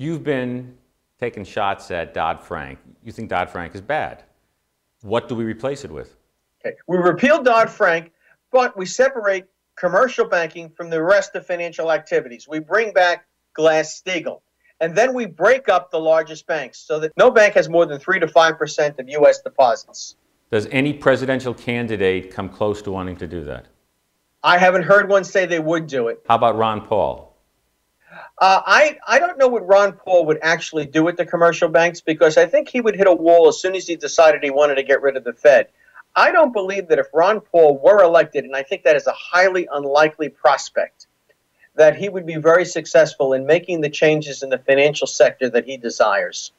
You've been taking shots at Dodd-Frank. You think Dodd-Frank is bad. What do we replace it with? Okay. We repealed Dodd-Frank, but we separate commercial banking from the rest of financial activities. We bring back Glass-Steagall. And then we break up the largest banks so that no bank has more than 3 to 5% of U.S. deposits. Does any presidential candidate come close to wanting to do that? I haven't heard one say they would do it. How about Ron Paul? I don't know what Ron Paul would actually do with the commercial banks, because I think he would hit a wall as soon as he decided he wanted to get rid of the Fed. I don't believe that if Ron Paul were elected, and I think that is a highly unlikely prospect, that he would be very successful in making the changes in the financial sector that he desires.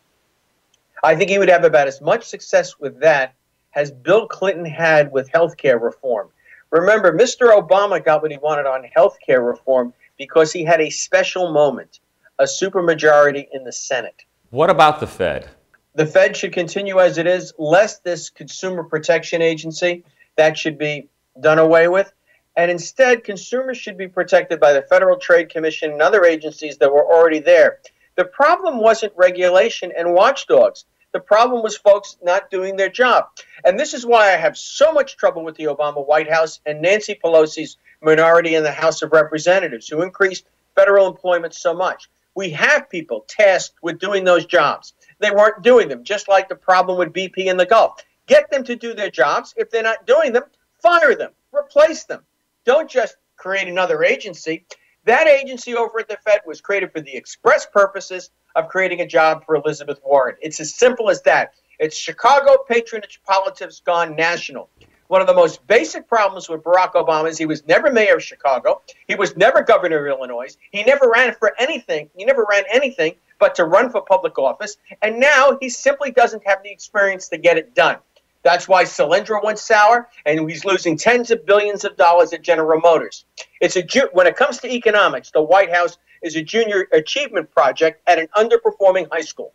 I think he would have about as much success with that as Bill Clinton had with health care reform. Remember, Mr. Obama got what he wanted on health care reform because he had a special moment, a supermajority in the Senate. What about the Fed? The Fed should continue as it is, lest this consumer protection agency, that should be done away with. And instead, consumers should be protected by the Federal Trade Commission and other agencies that were already there. The problem wasn't regulation and watchdogs. The problem was folks not doing their job. And this is why I have so much trouble with the Obama White House and Nancy Pelosi's minority in the House of Representatives, who increased federal employment so much. We have people tasked with doing those jobs. They weren't doing them, just like the problem with BP in the Gulf. Get them to do their jobs. If they're not doing them, fire them, replace them. Don't just create another agency. That agency over at the Fed was created for the express purposes of creating a job for Elizabeth Warren. It's as simple as that. It's Chicago patronage politics gone national. One of the most basic problems with Barack Obama is he was never mayor of Chicago. He was never governor of Illinois. He never ran for anything. He never ran anything but to run for public office. And now he simply doesn't have the experience to get it done. That's why Solyndra went sour, and he's losing tens of billions of dollars at General Motors. When it comes to economics, the White House is a junior achievement project at an underperforming high school.